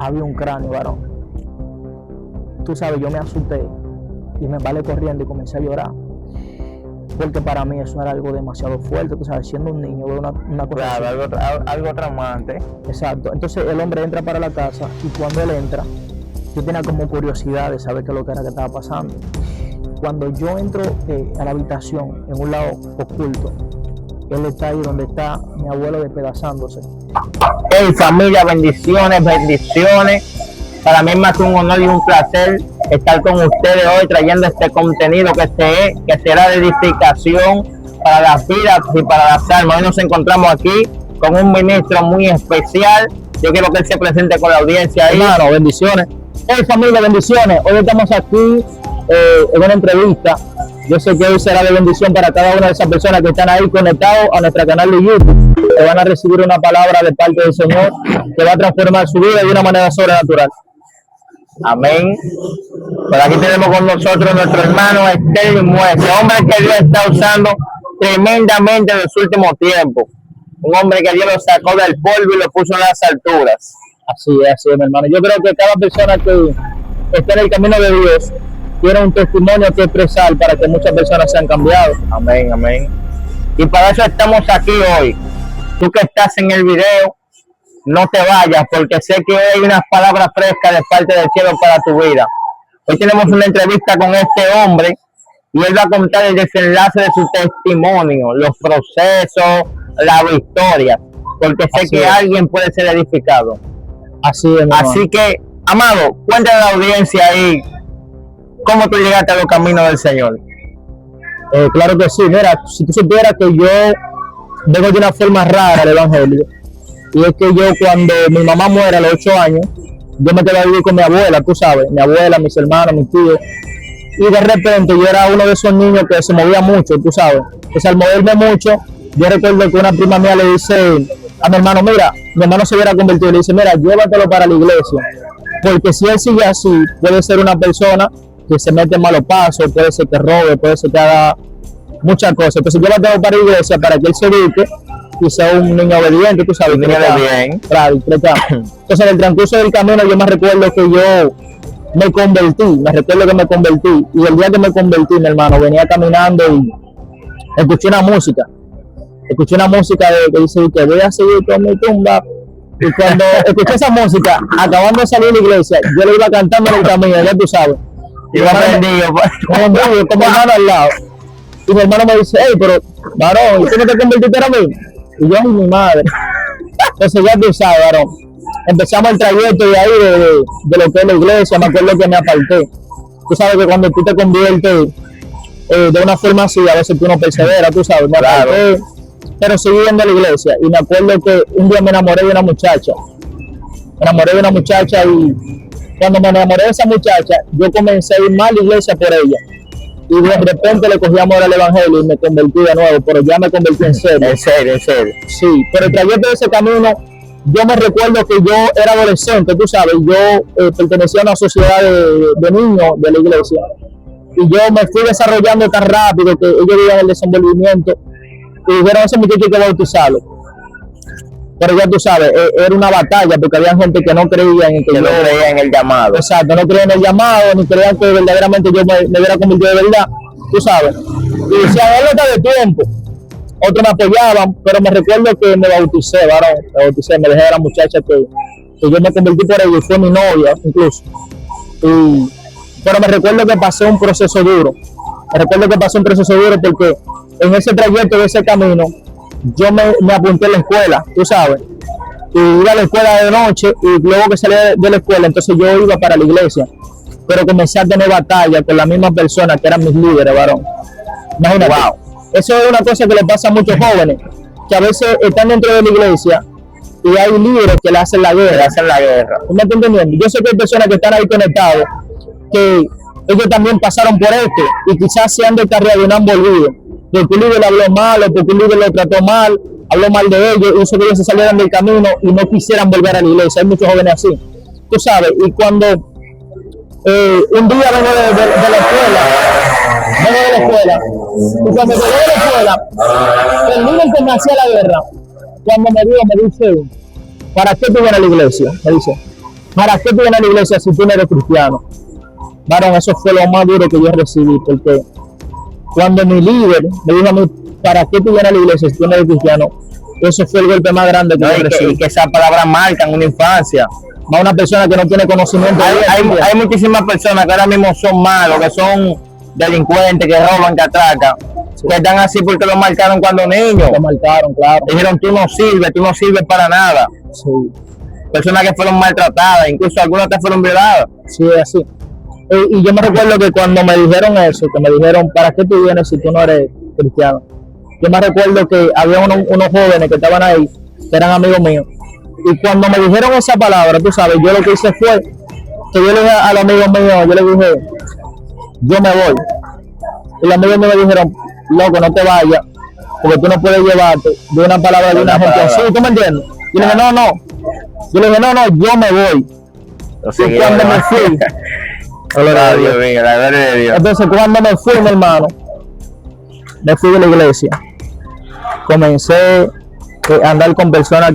había un cráneo, varón. Tú sabes, yo me asusté y me vale corriendo y comencé a llorar. Porque para mí eso era algo demasiado fuerte, tú sabes, siendo un niño, una cosa Claro, así. algo traumante. Exacto. Entonces el hombre entra para la casa y cuando él entra, yo tenía como curiosidad de saber qué es lo que era que estaba pasando. Cuando yo entro a la habitación, en un lado oculto, él está ahí donde está mi abuelo despedazándose. Hey familia, bendiciones, bendiciones. Para mí es más que un honor y un placer estar con ustedes hoy trayendo este contenido que será de edificación para las vidas y para las almas. Hoy nos encontramos aquí con un ministro muy especial. Yo quiero que él se presente con la audiencia ahí. Hermano, bendiciones. Hey familia, bendiciones. Hoy estamos aquí en una entrevista. Yo sé que hoy será de bendición para cada una de esas personas que están ahí conectados a nuestro canal de YouTube, que van a recibir una palabra de parte del Señor que va a transformar su vida de una manera sobrenatural. Amén. Por aquí tenemos con nosotros nuestro hermano Estelvin Muese, hombre que Dios está usando tremendamente en los últimos tiempos. Un hombre que Dios lo sacó del polvo y lo puso en las alturas. Así es, mi hermano. Yo creo que cada persona que está en el camino de Dios tiene un testimonio que expresar para que muchas personas sean cambiadas. Amén, amén. Y para eso estamos aquí hoy. Tú que estás en el video, no te vayas, porque sé que hay unas palabras frescas de parte del cielo para tu vida. Hoy tenemos una entrevista con este hombre y él va a contar el desenlace de su testimonio, los procesos, la victoria, porque sé que alguien puede ser edificado. Así que, amado, cuéntale a la audiencia ahí cómo tú llegaste a los caminos del Señor. Claro que sí. Mira, si tú supieras que yo vengo de una forma rara al evangelio, y es que yo cuando mi mamá muere a los 8 años, yo me quedé a vivir con mi abuela, tú sabes, mi abuela, mis hermanos, mis tíos, y de repente yo era uno de esos niños que se movía mucho, tú sabes. Entonces al moverme mucho, yo recuerdo que una prima mía le dice a mi hermano, mira, mi hermano se hubiera convertido, le dice, mira, llévatelo para la iglesia, porque si él sigue así, puede ser una persona que se mete en malos pasos, puede ser que robe, puede ser que haga muchas cosas. Entonces llévatelo para la iglesia para que él se eduque y sea un niño obediente, tú sabes. Un niño de bien. Claro, entonces en el transcurso del camino yo me recuerdo que yo me convertí, y el día que me convertí, mi hermano, venía caminando y escuché una música que dice que voy a seguir con mi tumba, y cuando escuché esa música, acabando de salir de la iglesia, yo le iba cantando en el camino, ya tú sabes, Iba prendido, como hermano al lado, y mi hermano me dice, hey, pero varón, ¿y tú no te convertiste a mí? Y yo, mi madre. Entonces ya tú sabes, varón, empezamos el trayecto de ahí de lo que es la iglesia. Me acuerdo que me aparté. Tú sabes que cuando tú te conviertes de una forma así, a veces tú no perseveras, tú sabes. Me aparté, pero seguí yendo a la iglesia. Y me acuerdo que un día me enamoré de una muchacha. Y cuando me enamoré de esa muchacha, yo comencé a ir más a la iglesia por ella. Y de repente le cogí amor al evangelio y me convertí de nuevo, pero ya me convertí en serio. En serio. Sí, pero el trayecto de ese camino, yo me recuerdo que yo era adolescente, tú sabes, yo pertenecía a una sociedad de niños de la iglesia. Y yo me fui desarrollando tan rápido que ellos veían el desenvolvimiento y dijeron a ese muchacho hay que bautizarlo. Pero ya tú sabes, era una batalla porque había gente que no creía en no creía en el llamado. Exacto, no creía en el llamado, ni creían que verdaderamente yo me hubiera convertido de verdad, tú sabes. Y decían, él no está de tiempo. Otros me apoyaban, pero me recuerdo que me bauticé, varón, me dejé a la muchacha que yo me convertí por ella y fue mi novia incluso. Pero me recuerdo que pasé un proceso duro. Porque en ese trayecto de ese camino, yo me apunté a la escuela, tú sabes, y iba a la escuela de noche y luego que salí de la escuela, entonces yo iba para la iglesia, pero comencé a tener batalla con las mismas personas que eran mis líderes, varón. Imagínate, wow. Eso es una cosa que le pasa a muchos jóvenes, que a veces están dentro de la iglesia y hay líderes que le hacen la guerra. ¿Tú me estás entendiendo? Yo sé que hay personas que están ahí conectados, que ellos también pasaron por esto y quizás se han descarriado y no han volvido. Que tu líder le habló mal, o que tu líder lo trató mal, habló mal de ellos, hizo que ellos se salieran del camino y no quisieran volver a la iglesia. Hay muchos jóvenes así, tú sabes. Y cuando un día vengo de la escuela, y cuando llegué de la escuela, el líder que me hacía la guerra, cuando me vio, me dice, ¿para qué tú vienes a la iglesia? Me dice, ¿Para qué tú vienes a la iglesia si tú no eres cristiano? Varón, eso fue lo más duro que yo recibí, porque cuando mi líder me dijo a mí, ¿para qué tú vienes a la iglesia si tú no eres cristiano? Eso fue el golpe más grande que No, yo recibí. y que esas palabras marcan una infancia. A una persona que no tiene conocimiento. Hay muchísimas personas que ahora mismo son malos, que son delincuentes, que roban, que atracan, que están así porque lo marcaron cuando niños. Lo marcaron, claro. Dijeron, tú no sirves para nada. Sí. Personas que fueron maltratadas, incluso algunas que fueron violadas. Sí, es así. Y yo me recuerdo que cuando me dijeron eso, que me dijeron, ¿para qué tú vienes si tú no eres cristiano? Yo me recuerdo que había unos jóvenes que estaban ahí, que eran amigos míos. Y cuando me dijeron esa palabra, tú sabes, yo lo que hice fue que yo le dije a los amigos míos, yo le dije, yo me voy. Y los amigos míos me dijeron, loco, no te vayas, porque tú no puedes llevarte de una palabra de una gente así, ¿tú me entiendes? Y le dije, no. Yo le dije, no, yo me voy. Y cuando me fui, la gloria de Dios. Entonces cuando me fui, mi hermano, me fui de la iglesia. Comencé a andar con personas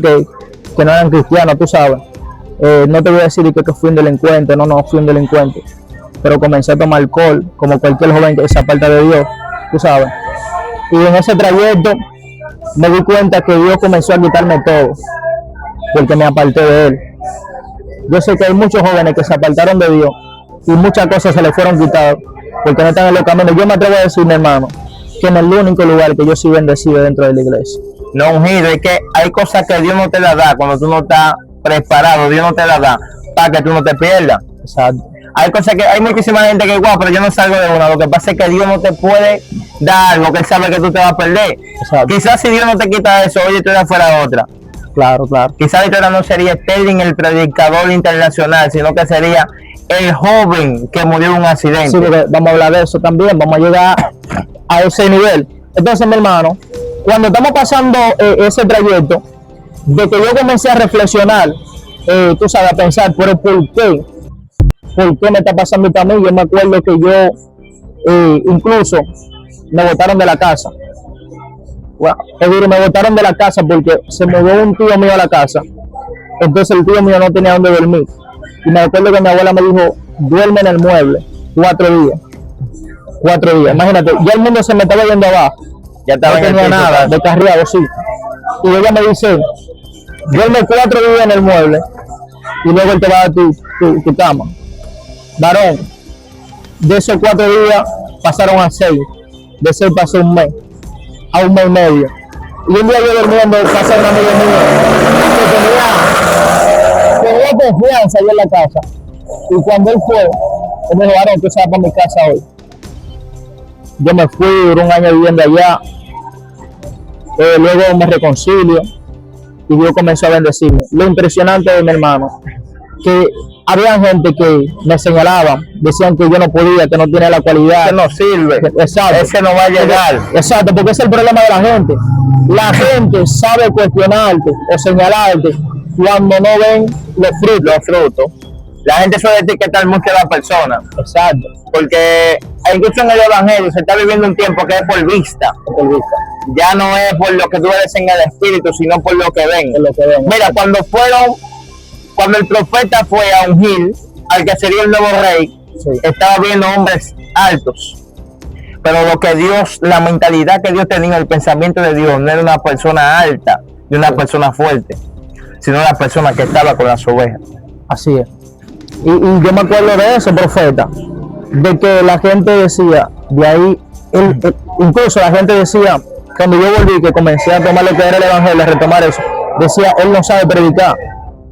que no eran cristianos, tú sabes. No te voy a decir que fui un delincuente, no fui un delincuente. Pero comencé a tomar alcohol, como cualquier joven que se aparta de Dios, tú sabes. Y en ese trayecto me di cuenta que Dios comenzó a quitarme todo, porque me aparté de Él. Yo sé que hay muchos jóvenes que se apartaron de Dios y muchas cosas se les fueron quitadas porque no están en los caminos. Yo me atrevo a decir, mi hermano, que en el único lugar que yo soy bendecido dentro de la iglesia. No, ungido, es que hay cosas que Dios no te las da cuando tú no estás preparado, Dios no te las da para que tú no te pierdas. Exacto. Hay cosas que hay muchísima gente que igual, pero yo no salgo de una. Lo que pasa es que Dios no te puede dar lo que Él sabe que tú te vas a perder. Exacto. Quizás si Dios no te quita eso, hoy tú eras fuera otra. Claro. Quizás ahorita no sería Sterling el predicador internacional, sino que sería el joven que murió en un accidente. Sí, porque vamos a hablar de eso también, vamos a llegar a ese nivel. Entonces, mi hermano, cuando estamos pasando ese trayecto, de que yo comencé a reflexionar, tú sabes, a pensar, pero ¿por qué? ¿Por qué me está pasando esto a mí? Yo me acuerdo que yo incluso me botaron de la casa. Wow. Me botaron de la casa porque se mudó un tío mío a la casa. Entonces el tío mío no tenía dónde dormir. Y me acuerdo que mi abuela me dijo, duerme en el mueble 4 días. 4 días. Imagínate, ya el mundo se me estaba yendo abajo. Ya estaba no tenía nada, descarriado, sí. Y ella me dice, duerme 4 días en el mueble y luego él te va a dar tu cama. Varón, de esos 4 días pasaron a 6. De 6 pasó un mes, a un mes y medio. Y un día yo durmiendo, pasé un amigo mío que tenía confianza yo en la casa. Y cuando él fue, él me dijo, varón, tú sabes para mi casa hoy. Yo me fui, duré un año viviendo allá. Luego me reconcilio y Dios comenzó a bendecirme. Lo impresionante de mi hermano, que había gente que me señalaban, decían que yo no podía, que no tenía la cualidad. Que no sirve, exacto. Ese no va a llegar. Exacto, porque ese es el problema de la gente. La gente sabe cuestionarte o señalarte cuando no ven los frutos. La gente suele etiquetar mucho a la persona. Exacto. Porque incluso en el evangelio se está viviendo un tiempo que es por vista. Ya no es por lo que tú eres en el espíritu, sino por lo que ven. Mira, cuando el profeta fue a ungir al que sería el nuevo rey, sí, estaba viendo hombres altos. Pero la mentalidad que Dios tenía, el pensamiento de Dios, no era una persona alta y una persona fuerte, sino una persona que estaba con las ovejas. Así es. Y yo me acuerdo de eso, profeta, de que la gente decía, de ahí, incluso la gente decía, cuando yo volví, que comencé a tomar lo que era el evangelio, a retomar eso, decía, él no sabe predicar,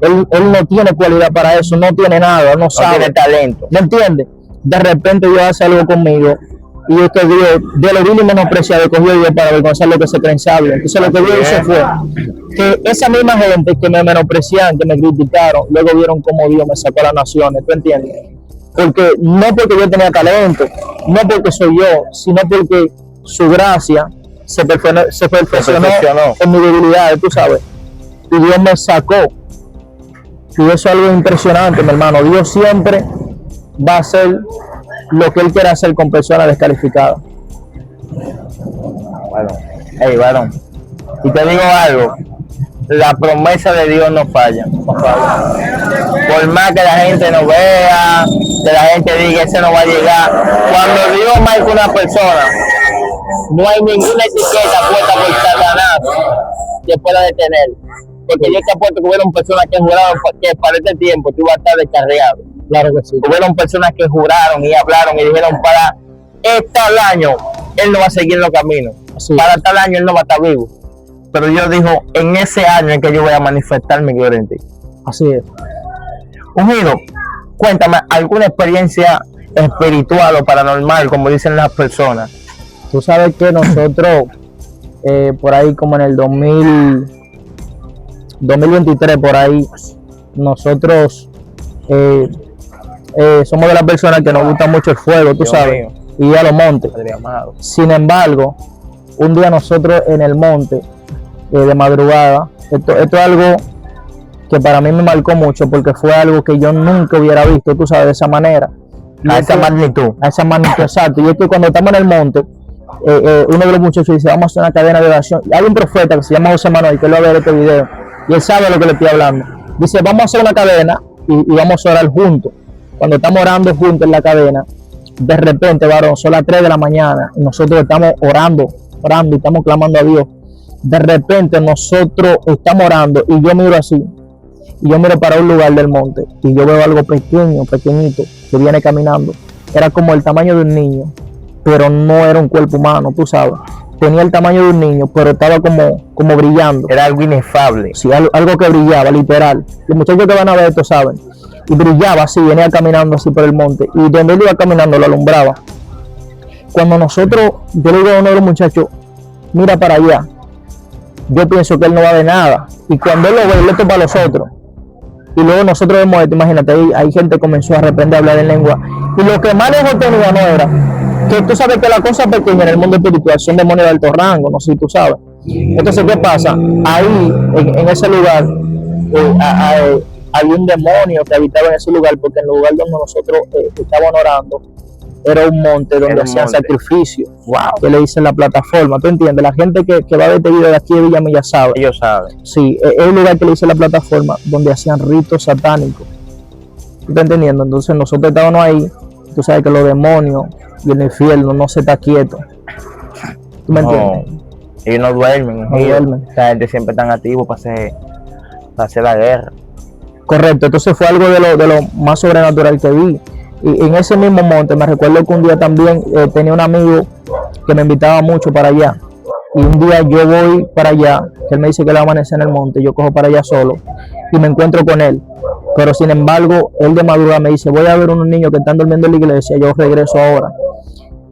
él no tiene cualidad para eso, no tiene nada, no sabe. No tiene talento. ¿Me entiendes? De repente Dios hace algo conmigo, y es que Dios, de lo vil y menospreciado, cogió Dios para avergonzar lo que se creen sabio. Entonces lo que Dios hizo fue que esa misma gente que me menospreciaban, que me criticaron, luego vieron cómo Dios me sacó a las naciones, ¿tú entiendes? Porque no porque yo tenía talento, no porque soy yo, sino porque su gracia se perfeccionó en mi debilidad, tú sabes. Y Dios me sacó. Y eso es algo impresionante, mi hermano. Dios siempre va a hacer lo que Él quiere hacer con personas descalificadas. Bueno, hey, varón, y te digo algo, la promesa de Dios no falla. por más que la gente no vea, que la gente diga ese no va a llegar, cuando Dios marca una persona, no hay ninguna etiqueta puesta por Satanás que pueda detener. Porque yo te apuesto que hubieron personas que juraron que para este tiempo tú vas a estar descarriado. Claro que sí. Hubieron personas que juraron y hablaron y dijeron para tal año él no va a seguir los caminos. Así Para es. tal año él no va a estar vivo. Pero Dios dijo, en ese año en que yo voy a manifestar mi gloria en ti. Así es. Ungido, cuéntame, ¿alguna experiencia espiritual o paranormal, como dicen las personas? Tú sabes que nosotros, por ahí como en el 2023, por ahí, nosotros somos de las personas que nos gusta mucho el fuego, tú Dios sabes, mío. y a los montes. Padre amado. Sin embargo, un día nosotros en el monte, de madrugada, esto es algo que para mí me marcó mucho porque fue algo que yo nunca hubiera visto, tú sabes, de esa manera. A esa magnitud. A esa magnitud, exacto. Y es que cuando estamos en el monte, uno de los muchachos dice, vamos a hacer una cadena de oración. Y hay un profeta que se llama José Manuel, que él va a ver este video, y él sabe lo que le estoy hablando. Dice, vamos a hacer una cadena y vamos a orar juntos. Cuando estamos orando juntos en la cadena, de repente, varón, son las 3 de la mañana, y nosotros estamos orando y estamos clamando a Dios. De repente nosotros estamos orando y yo miro así, y yo miro para un lugar del monte, y yo veo algo pequeñito, que viene caminando. Era como el tamaño de un niño, pero no era un cuerpo humano, tú sabes. Tenía el tamaño de un niño, pero estaba como brillando. Era algo inefable. Sí, algo que brillaba, literal. Los muchachos que van a ver esto saben. Y brillaba así, venía caminando así por el monte. Y donde él iba caminando lo alumbraba. Cuando nosotros, yo le digo a uno de los muchachos, mira para allá. Yo pienso que él no va a ver nada. Y cuando él lo ve, él le topa a los otros. Y luego nosotros vemos esto, imagínate, hay gente que comenzó a reprender a hablar en lengua. Y lo que más lejos tenía no era que tú sabes que las cosas pequeñas en el mundo espiritual son demonios de alto rango, no sé si tú sabes. Entonces, ¿qué pasa? Ahí, en ese lugar, hay un demonio que habitaba en ese lugar, porque en el lugar donde nosotros estábamos orando, era un monte donde hacían sacrificios. Wow. Que le dicen la plataforma, ¿tú entiendes? La gente que va a ver este video de aquí de Villa Milla sabe. Ellos saben. Sí, es un lugar que le dice la plataforma donde hacían ritos satánicos. ¿Tú estás entendiendo? Entonces nosotros estábamos ahí, tú sabes que los demonios y el infierno no se está quieto. ¿Tú me entiendes? Ellos no duermen. No duermen. La gente siempre está activo para hacer la guerra. Correcto, entonces fue algo de lo más sobrenatural que vi. Y en ese mismo monte, me recuerdo que un día también tenía un amigo que me invitaba mucho para allá. Y un día yo voy para allá, que él me dice que le va a amanecer en el monte, yo cojo para allá solo y me encuentro con él. Pero sin embargo, él de madrugada me dice, voy a ver unos niños que están durmiendo en la iglesia, yo regreso ahora.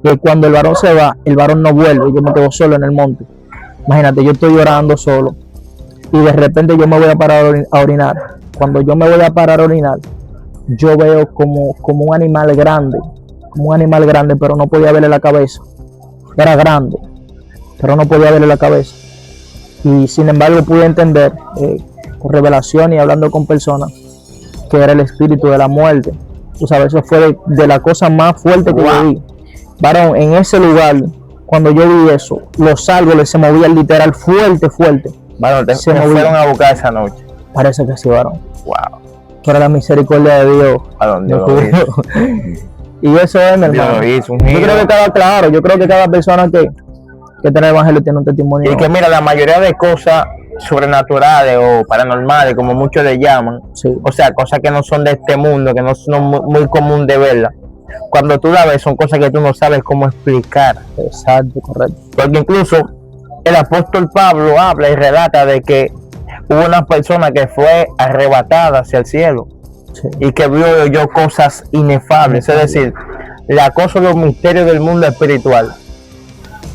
Y cuando el varón se va, el varón no vuelve, yo me quedo solo en el monte. Imagínate, yo estoy orando solo y de repente yo me voy a parar a orinar. Cuando yo me voy a parar a orinar, yo veo como un animal grande, pero no podía verle la cabeza. Era grande, pero no podía verle la cabeza. Y sin embargo pude entender, con revelación y hablando con personas, que era el espíritu de la muerte. Tú sabes, eso fue de la cosa más fuerte que yo vi. Varón, en ese lugar, cuando yo vi eso, los árboles se movían literal fuerte. Bueno, te fueron a buscar esa noche. Parece que sí, varón. Wow. Para la misericordia de Dios. ¿A dónde lo hizo? Y eso es, mi hermano. Yo creo que cada persona que tiene el evangelio tiene un testimonio. Y que mira, la mayoría de cosas sobrenaturales o paranormales, como muchos le llaman, sí. O sea, cosas que no son de este mundo, que no son muy común de verlas. Cuando tú la ves, son cosas que tú no sabes cómo explicar. Exacto, correcto. Porque incluso el apóstol Pablo habla y relata de que hubo una persona que fue arrebatada hacia el cielo, sí, y que vio y oyó cosas inefables. Es decir, las cosas, los misterios del mundo espiritual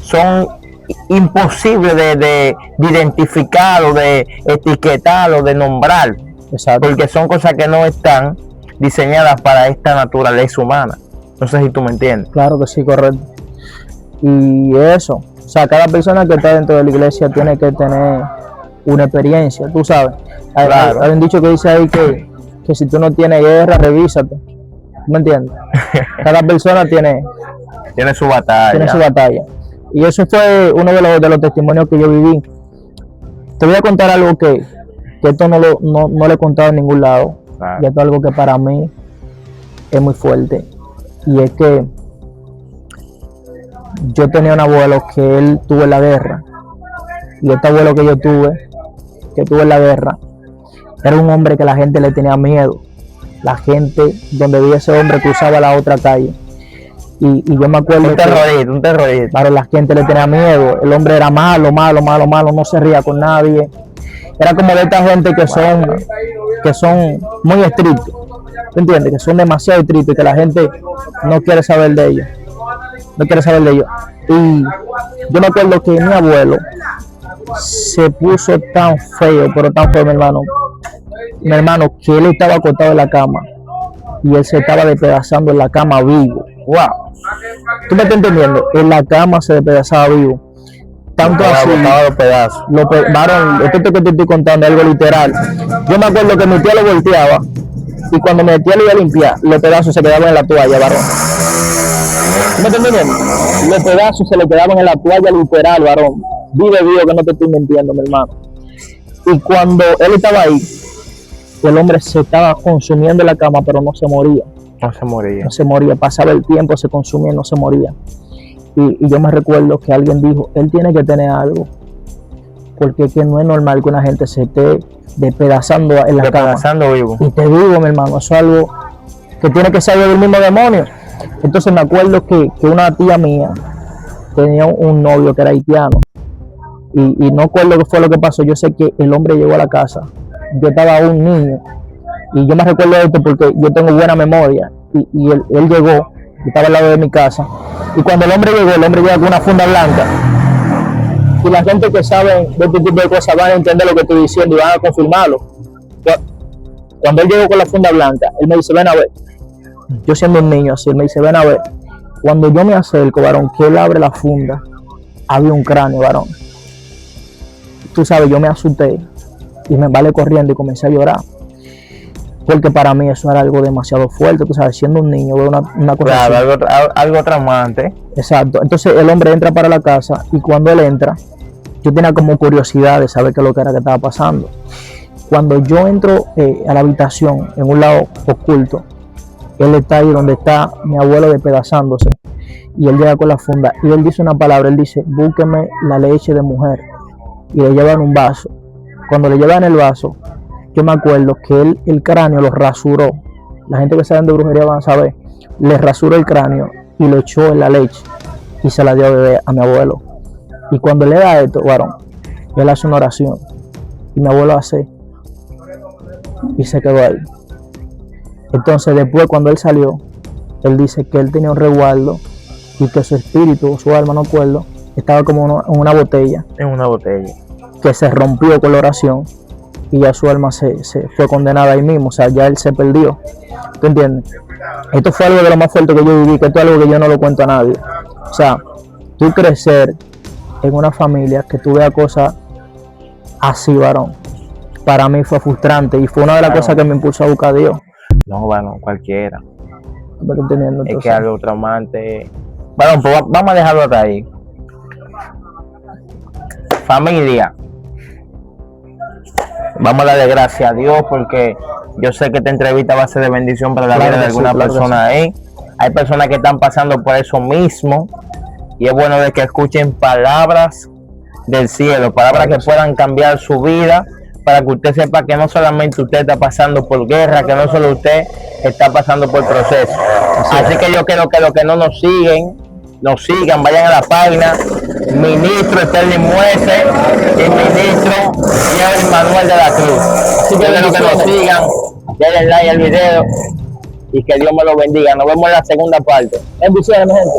son imposibles de identificar o de etiquetar o de nombrar. Exacto. Porque son cosas que no están diseñadas para esta naturaleza humana. No sé si tú me entiendes. Claro que sí, correcto. Y eso, o sea, cada persona que está dentro de la iglesia tiene que tener una experiencia, tú sabes. Claro. Hay un dicho que dice ahí que si tú no tienes guerra, revísate. ¿Me entiendes? Cada persona tiene su batalla. Tiene su batalla. Y eso fue uno de los testimonios que yo viví. Te voy a contar algo que esto no lo he contado en ningún lado. Claro. Y esto es algo que para mí es muy fuerte. Y es que yo tenía un abuelo que él tuvo en la guerra. Y este abuelo que yo tuve, en la guerra, era un hombre que la gente le tenía miedo. La gente, donde vivía ese hombre, cruzaba la otra calle. Y yo me acuerdo Un terrorista. Para la gente le tenía miedo. El hombre era malo, no se ría con nadie. Era como de esta gente que son muy estrictos. ¿Tú entiendes? Que son demasiado estrictos y que la gente no quiere saber de ellos. Y yo me acuerdo que mi abuelo se puso tan feo, pero tan feo, mi hermano, que él estaba acostado en la cama y él se estaba despedazando en la cama vivo. Wow. ¿Tú me estás entendiendo? En la cama se despedazaba vivo. Tanto así, los pedazos. Varón, esto que te estoy contando es algo literal. Yo me acuerdo que mi tía lo volteaba y cuando mi tía lo iba a limpiar, los pedazos se quedaban en la toalla, varón. ¿Tú me estás entendiendo? Los pedazos se le quedaban en la toalla literal, varón. Vive que no te estoy mintiendo, mi hermano. Y cuando él estaba ahí, el hombre se estaba consumiendo en la cama, pero no se moría. No se moría. Pasaba el tiempo, se consumía y no se moría. Y yo me recuerdo que alguien dijo, él tiene que tener algo. Porque es que no es normal que una gente se esté despedazando en la cama. Vivo. Y te digo, mi hermano, eso es algo que tiene que salir del mismo demonio. Entonces me acuerdo que una tía mía tenía un novio que era haitiano. Y no recuerdo qué fue lo que pasó. Yo sé que el hombre llegó a la casa. Yo estaba un niño. Y yo me recuerdo de esto porque yo tengo buena memoria. Y él llegó, yo estaba al lado de mi casa. Y cuando el hombre llega con una funda blanca. Y la gente que sabe de este tipo de cosas van a entender lo que estoy diciendo y van a confirmarlo. Cuando él llegó con la funda blanca, él me dice, ven a ver. Yo siendo un niño así, él me dice, ven a ver. Cuando yo me acerco, varón, que él abre la funda, había un cráneo, varón. Tú sabes, yo me asusté y me vale corriendo y comencé a llorar. Porque para mí eso era algo demasiado fuerte, tú sabes, siendo un niño, veo una cosa claro, así. Algo traumante. Exacto. Entonces el hombre entra para la casa y cuando él entra, yo tenía como curiosidad de saber qué es lo que era que estaba pasando. Cuando yo entro a la habitación, en un lado oculto, él está ahí donde está mi abuelo despedazándose. Y él llega con la funda y él dice una palabra, él dice, búsqueme la leche de mujer. Y le llevan un vaso. Cuando le llevan el vaso, yo me acuerdo que él el cráneo lo rasuró. La gente que sabe de brujería van a saber. Le rasuró el cráneo y lo echó en la leche y se la dio a beber a mi abuelo. Y cuando le da esto, varón, él hace una oración y mi abuelo hace y se quedó ahí. Entonces después cuando él salió, él dice que él tenía un resguardo y que su espíritu, su alma, no acuerdo, estaba como en una botella. En una botella. Que se rompió con la oración y ya su alma se fue condenada ahí mismo, o sea, ya él se perdió. ¿Tú entiendes? Esto fue algo de lo más fuerte que yo viví, que esto es algo que yo no lo cuento a nadie. O sea, tú crecer en una familia que tú veas cosas así, varón, para mí fue frustrante y fue una de las cosas que me impulsó a buscar a Dios. No, bueno, cualquiera. ¿Tú me estás entendiendo? Es que algo traumante. Bueno, pues vamos a dejarlo hasta ahí. Familia, vamos a darle gracias a Dios porque yo sé que esta entrevista va a ser de bendición para la vida de alguna persona ahí. Hay personas que están pasando por eso mismo y es bueno de que escuchen palabras del cielo, palabras que puedan cambiar su vida, para que usted sepa que no solamente usted está pasando por guerra, que no solo usted está pasando por proceso. Así que yo quiero que los que no nos sigan, vayan a la página Ministro Sterling Muese y Ministro Jerry Manuel de la Cruz. Así que quiero que nos sigan, denle like al video y que Dios me lo bendiga. Nos vemos en la segunda parte. Bendiciones, mi gente.